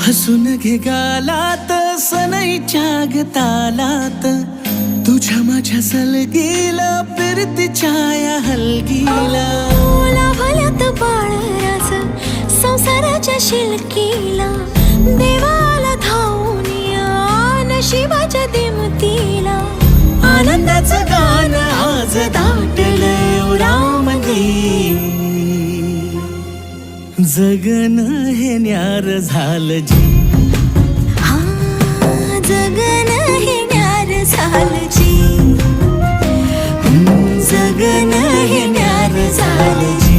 हसून घे गालात सनईच्या ग तालात, तुझ्या माझ्या सलगीला फिरतीच्या या हलगीला. लाभल्यात बाळराज संसाराच्या शिलकीला, देवाला धावून या नशिबाच्या दिमतीला. आनंदाचं गाण आज दाटलंय उरामध्ये, जगन हे न्यार झालं जी. हा जगन हे न्यार झालं जी, जगन हे न्यार झालं जी.